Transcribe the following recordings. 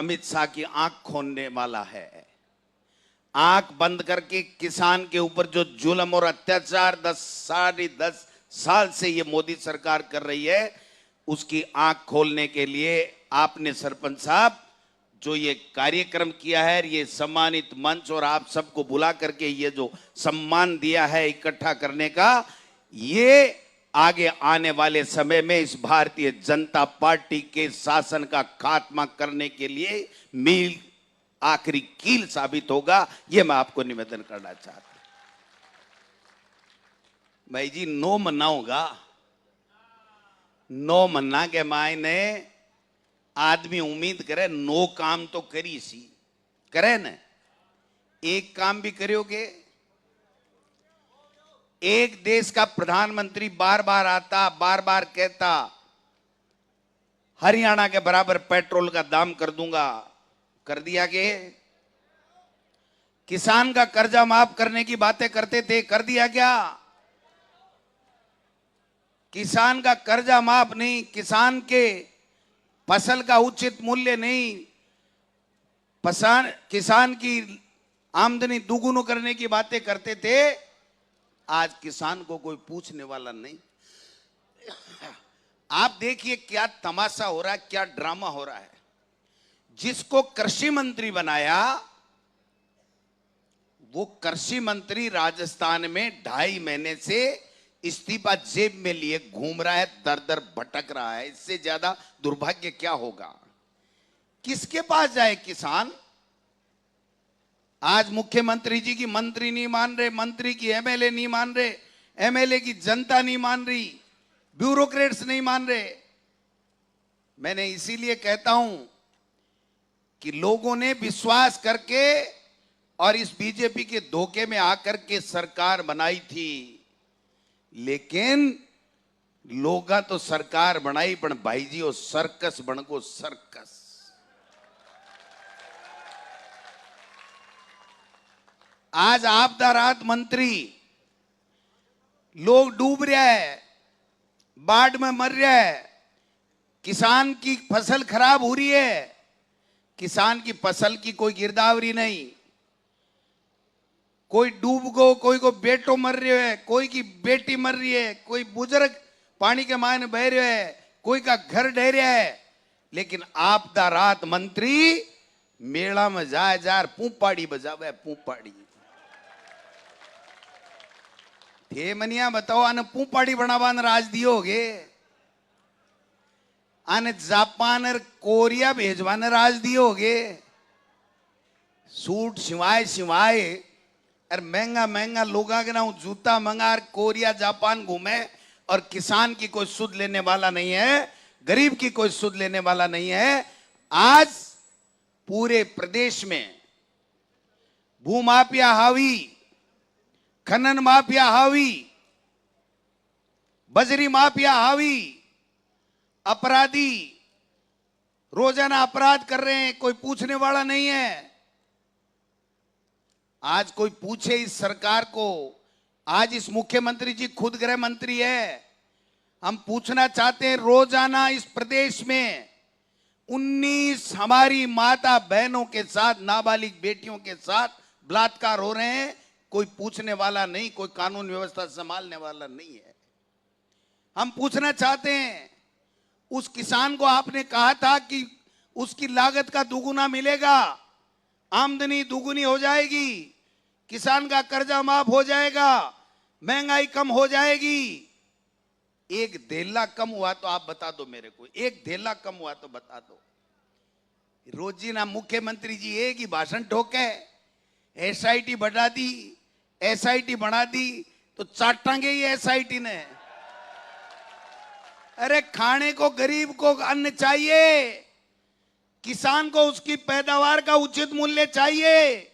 अमित शाह की आंख खोलने वाला है। आंख बंद करके किसान के ऊपर जो जुल्म और अत्याचार 10 साल से ये मोदी सरकार कर रही है, उसकी आंख खोलने के लिए आपने सरपंच साहब जो ये कार्यक्रम किया है, ये सम्मानित मंच और आप सबको बुला करके ये जो सम्मान दिया है इकट्ठा करने का, ये आगे आने वाले समय में इस भारतीय जनता पार्टी के शासन का खात्मा करने के लिए मील आखिरी कील साबित होगा। ये मैं आपको निवेदन करना चाहता हूं। भाई जी नो मनाऊंगा, नो मना के मायने आदमी उम्मीद करे नो काम तो करी सी करे न, एक काम भी करोगे। एक देश का प्रधानमंत्री बार बार आता, बार बार कहता हरियाणा के बराबर पेट्रोल का दाम कर दूंगा, कर दिया के। किसान का कर्जा माफ करने की बातें करते थे, कर दिया क्या? किसान का कर्जा माफ नहीं, किसान के फसल का उचित मूल्य नहीं, किसान की आमदनी दुगुनी करने की बातें करते थे। आज किसान को कोई पूछने वाला नहीं। आप देखिए क्या तमाशा हो रहा है, क्या ड्रामा हो रहा है। जिसको कृषि मंत्री बनाया, वो कृषि मंत्री राजस्थान में 2.5 महीने से इस्तीफा जेब में लिए घूम रहा है, दर दर भटक रहा है। इससे ज्यादा दुर्भाग्य क्या होगा? किसके पास जाए किसान? आज मुख्यमंत्री जी की मंत्री नहीं मान रहे, मंत्री की एमएलए नहीं मान रहे, एमएलए की जनता नहीं मान रही, ब्यूरोक्रेट्स नहीं मान रहे। मैंने इसीलिए कहता हूं कि लोगों ने विश्वास करके और इस बीजेपी के धोखे में आकर के सरकार बनाई थी, लेकिन लोगा तो सरकार बनाई पण भाई जी वो सर्कस बन गो, सर्कस। आज आपदा राहत मंत्री, लोग डूब रहा है, बाढ़ में मर रहा है, किसान की फसल खराब हो रही है, किसान की फसल की कोई गिरदावरी नहीं, कोई डूब गो, कोई को बेटो मर रही है, कोई की बेटी मर रही है, कोई बुजुर्ग पानी के मायने बह रहे है, कोई का घर ढह रहा है। लेकिन आपदा राहत मंत्री मेला में जाए जार पूपाड़ी बजावे, पूपाड़ी। थे मनिया बताओ आने पूपाड़ी बनावान राज दियोगे? आने जापान और कोरिया भेजवान राज दियोगे? सूट सिवाय सिवाय और महंगा महंगा लोगा के ना जूता मंगा कोरिया जापान घूमे और किसान की कोई सुध लेने वाला नहीं है, गरीब की कोई सुध लेने वाला नहीं है। आज पूरे प्रदेश में भूमाफिया हावी, खनन माफिया हावी, बजरी माफिया हावी, अपराधी रोजाना अपराध कर रहे हैं, कोई पूछने वाला नहीं है। आज कोई पूछे इस सरकार को? आज इस मुख्यमंत्री जी खुद गृह मंत्री है। हम पूछना चाहते हैं, रोजाना इस प्रदेश में 19 हमारी माता बहनों के साथ, नाबालिग बेटियों के साथ बलात्कार हो रहे हैं। कोई पूछने वाला नहीं, कोई कानून व्यवस्था संभालने वाला नहीं है। हम पूछना चाहते हैं, उस किसान को आपने कहा था कि उसकी लागत का दुगुना मिलेगा, आमदनी दुगुनी हो जाएगी, किसान का कर्जा माफ हो जाएगा, महंगाई कम हो जाएगी। एक धेला कम हुआ तो आप बता दो मेरे को, एक धेला कम हुआ तो बता दो। रोजीना मुख्यमंत्री जी एक ही भाषण ठोके, एसआईटी बढ़ा दी, एसआईटी बढ़ा दी, तो चाटांगे ही एसआईटी ने। अरे खाने को गरीब को अन्न चाहिए, किसान को उसकी पैदावार का उचित मूल्य चाहिए,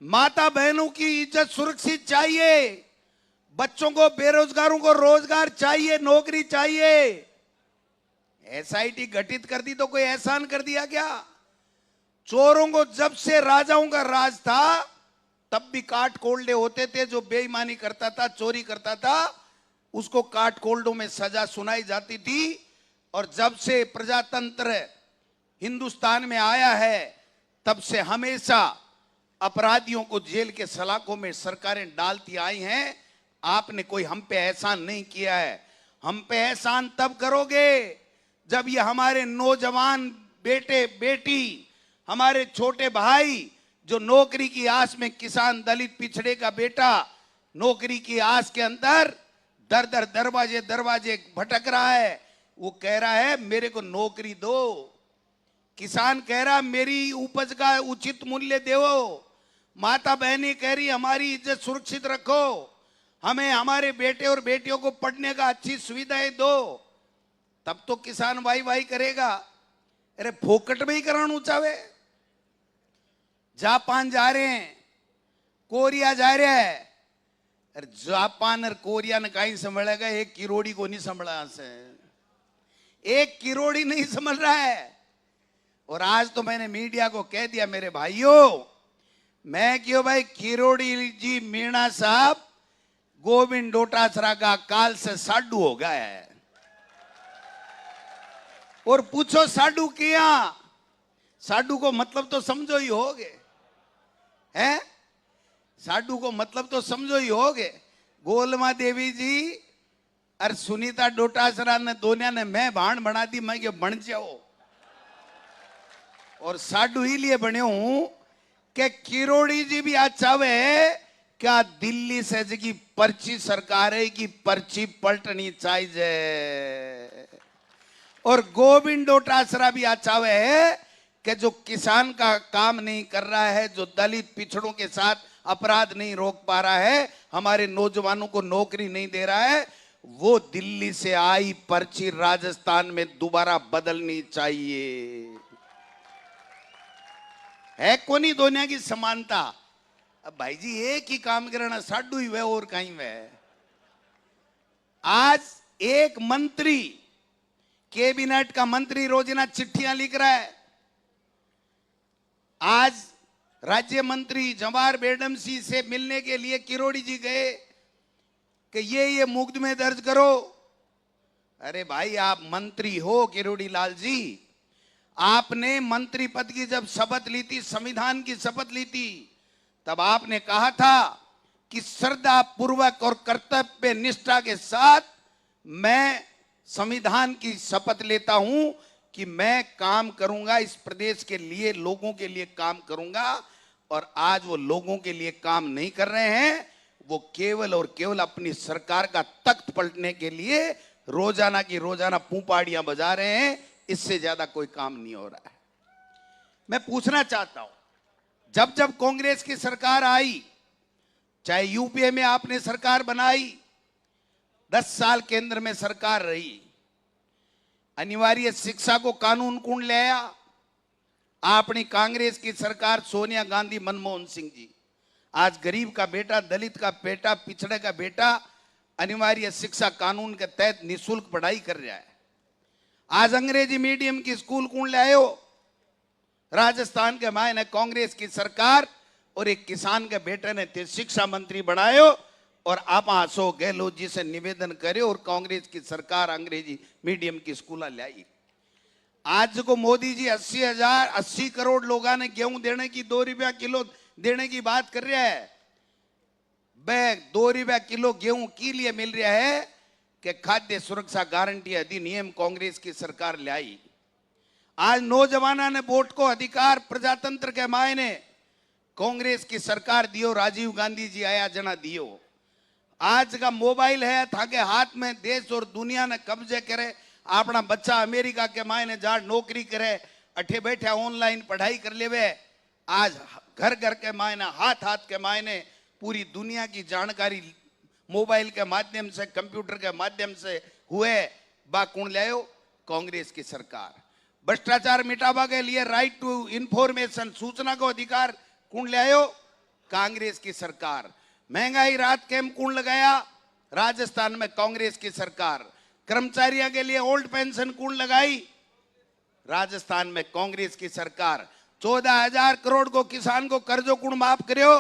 माता बहनों की इज्जत सुरक्षित चाहिए, बच्चों को, बेरोजगारों को रोजगार चाहिए, नौकरी चाहिए। एसआईटी गठित कर दी तो कोई एहसान कर दिया क्या? चोरों को जब से राजाओं का राज था तब भी काट कोल्डे होते थे। जो बेईमानी करता था, चोरी करता था, उसको काट कोल्डों में सजा सुनाई जाती थी। और जब से प्रजातंत्र हिंदुस्तान में आया है तब से हमेशा अपराधियों को जेल के सलाखों में सरकारें डालती आई हैं। आपने कोई हम पे एहसान नहीं किया है। हम पे एहसान तब करोगे जब ये हमारे नौजवान बेटे बेटी, हमारे छोटे भाई जो नौकरी की आस में, किसान दलित पिछड़े का बेटा नौकरी की आस के अंदर दर दर दरवाजे दरवाजे भटक रहा है, वो कह रहा है मेरे को नौकरी दो। किसान कह रहा मेरी उपज का उचित मूल्य दो। माता बहनें कह रही हमारी इज्जत सुरक्षित रखो, हमें हमारे बेटे और बेटियों को पढ़ने का अच्छी सुविधाएं दो। तब तो किसान वाई वाई करेगा। अरे फोकट में ही कराणू चाहे। जापान जा रहे हैं, कोरिया जा रहे हैं। अरे जापान और कोरिया ने कहीं संभालेगा, एक किरोड़ी को नहीं संभला से, एक किरोड़ी नहीं संभल रहा है। और आज तो मैंने मीडिया को कह दिया मेरे भाइयों, मैं क्यों भाई किरोड़ी जी मीणा साहब गोविंद डोटासरा का काल से साडू हो गया है। और पूछो साडू किया, साडू को मतलब तो समझो ही होगे, हैं? साडू को मतलब तो समझो ही होगे। गोलमा देवी जी और सुनीता डोटासरा ने दोनों ने मैं भाण बना दी, मैं ये बन जाओ। और साडू ही लिए बने हूं कि किरोड़ी जी भी आज चाहे क्या दिल्ली से जगी पर्ची सरकार है की पर्ची पलटनी चाहिए। और गोविंद डोटासरा भी आज चाहे है कि जो किसान का काम नहीं कर रहा है, जो दलित पिछड़ों के साथ अपराध नहीं रोक पा रहा है, हमारे नौजवानों को नौकरी नहीं दे रहा है, वो दिल्ली से आई पर्ची राजस्थान में दोबारा बदलनी चाहिए। है कोनी दोनों की समानता। अब भाई जी एक ही काम करना, साडू ही वह और कहीं वह। आज एक मंत्री, कैबिनेट का मंत्री रोजाना चिट्ठियां लिख रहा है। आज राज्य मंत्री जवाहर बेडमसी से मिलने के लिए किरोड़ी जी गए कि ये मुकदमे दर्ज करो। अरे भाई आप मंत्री हो किरोड़ी लाल जी, आपने मंत्री पद की जब शपथ ली थी, संविधान की शपथ ली थी, तब आपने कहा था कि श्रद्धा पूर्वक और कर्तव्य निष्ठा के साथ मैं संविधान की शपथ लेता हूं कि मैं काम करूंगा इस प्रदेश के लिए, लोगों के लिए काम करूंगा। और आज वो लोगों के लिए काम नहीं कर रहे हैं, वो केवल और केवल अपनी सरकार का तख्त पलटने के लिए रोजाना की रोजाना पूपाड़ियां बजा रहे हैं। इससे ज्यादा कोई काम नहीं हो रहा है। मैं पूछना चाहता हूं, जब जब कांग्रेस की सरकार आई, चाहे यूपीए में आपने सरकार बनाई, 10 साल केंद्र में सरकार रही, अनिवार्य शिक्षा को कानून कौन ले आया? अपनी कांग्रेस की सरकार, सोनिया गांधी, मनमोहन सिंह जी। आज गरीब का बेटा, दलित का बेटा, पिछड़े का बेटा अनिवार्य शिक्षा कानून के तहत निःशुल्क पढ़ाई कर रहा है। आज अंग्रेजी मीडियम की स्कूल कौन ले आयो? राजस्थान के मायने कांग्रेस की सरकार और एक किसान के बेटे ने शिक्षा मंत्री बनायो। और आप अशोक गहलोत जी से निवेदन करे और कांग्रेस की सरकार अंग्रेजी मीडियम की स्कूल लाई। आज को मोदी जी 80 करोड़ लोगों ने गेहूं देने की, 2 रुपया किलो देने की बात कर रहा है। बैग 2 रुपया किलो गेहूं के लिए मिल रहा है कि खाद्य सुरक्षा गारंटी अधिनियम कांग्रेस की सरकार लाई। आज नौजवानों ने वोट को अधिकार प्रजातंत्र के मायने कांग्रेस की सरकार दियो, राजीव गांधी जी आया जना दियो। आज का मोबाइल है थाके हाथ में, देश और दुनिया ने कब्जे करे। अपना बच्चा अमेरिका के मायने जा नौकरी करे, अठे बैठे ऑनलाइन पढ़ाई कर लेवे। आज घर घर के मायने, हाथ हाथ के मायने पूरी दुनिया की जानकारी मोबाइल के माध्यम से, कंप्यूटर के माध्यम से हुए। बा कौन लायो? कांग्रेस की सरकार। भ्रष्टाचार मिटावा के लिए राइट टू इंफॉर्मेशन, सूचना को अधिकार कौन लायो? कांग्रेस की सरकार। महंगाई राहत कैंप कौन लगाया? राजस्थान में कांग्रेस की सरकार। कर्मचारियों के लिए ओल्ड पेंशन कौन लगाई? राजस्थान में कांग्रेस की सरकार। 14,000 करोड़ को किसान को कर्जों कौन माफ करियो?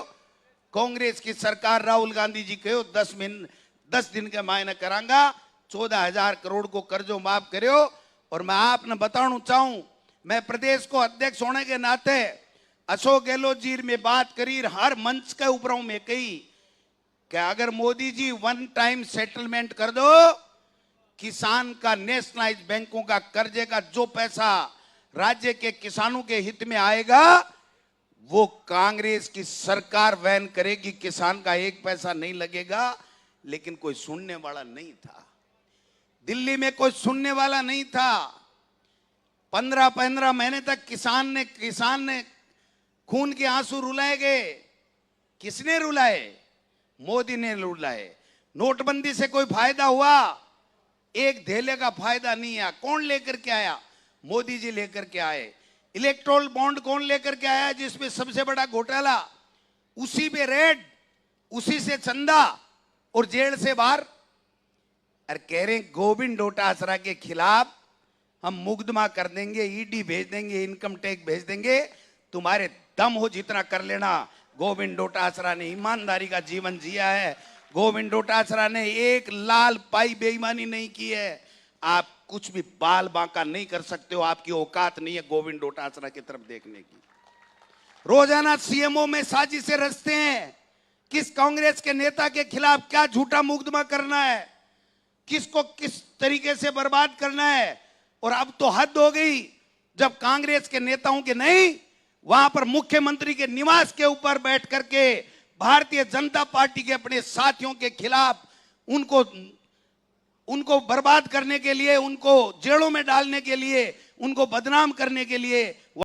कांग्रेस की सरकार। राहुल गांधी जी कहो 10 दिन के मायने करांगा, 14,000 करोड़ को कर्जों माफ करियो। और मैं आपने बताना चाहूं, मैं प्रदेश को अध्यक्ष होने के नाते अशोक गहलोत जी में बात करी, हर मंच के ऊपर में कही कि अगर Modi ji one time settlement कर दो, किसान का नेशनलाइज बैंकों का कर्जे का जो पैसा राज्य के किसानों के हित में आएगा वो कांग्रेस की सरकार वहन करेगी, किसान का एक पैसा नहीं लगेगा। लेकिन कोई सुनने वाला नहीं था, दिल्ली में कोई सुनने वाला नहीं था। 15 महीने तक किसान ने खून के आंसू रुलाए गए। किसने रुलाए? मोदी ने रुलाए। नोटबंदी से कोई फायदा हुआ? एक धेले का फायदा नहीं आया। कौन लेकर के आया? मोदी जी लेकर के आए। इलेक्टोरल बॉन्ड कौन लेकर के आया? जिसमें सबसे बड़ा घोटाला, उसी पे रेड, उसी से चंदा और जेल से बाहर। और कह रहे गोविंद डोटासरा के खिलाफ हम मुकदमा कर देंगे, ईडी भेज देंगे, इनकम टैक्स भेज देंगे, तुम्हारे दम हो जितना कर लेना। गोविंद डोटासरा ने ईमानदारी का जीवन जिया है। गोविंद डोटासरा ने एक लाल पाई बेईमानी नहीं की है। आप कुछ भी बाल बांका नहीं कर सकते हो, आपकी औकात नहीं है गोविंद डोटासरा की तरफ देखने की। रोजाना सीएमओ में साजिशें रचते हैं। किस कांग्रेस के नेता के खिलाफ क्या झूठा मुकदमा करना है, किसको किस तरीके से बर्बाद करना है। और अब तो हद हो गई, जब कांग्रेस के नेताओं के नहीं, वहां पर मुख्यमंत्री के निवास के ऊपर बैठ करके भारतीय जनता पार्टी के अपने साथियों के खिलाफ उनको बर्बाद करने के लिए, उनको जेलों में डालने के लिए, उनको बदनाम करने के लिए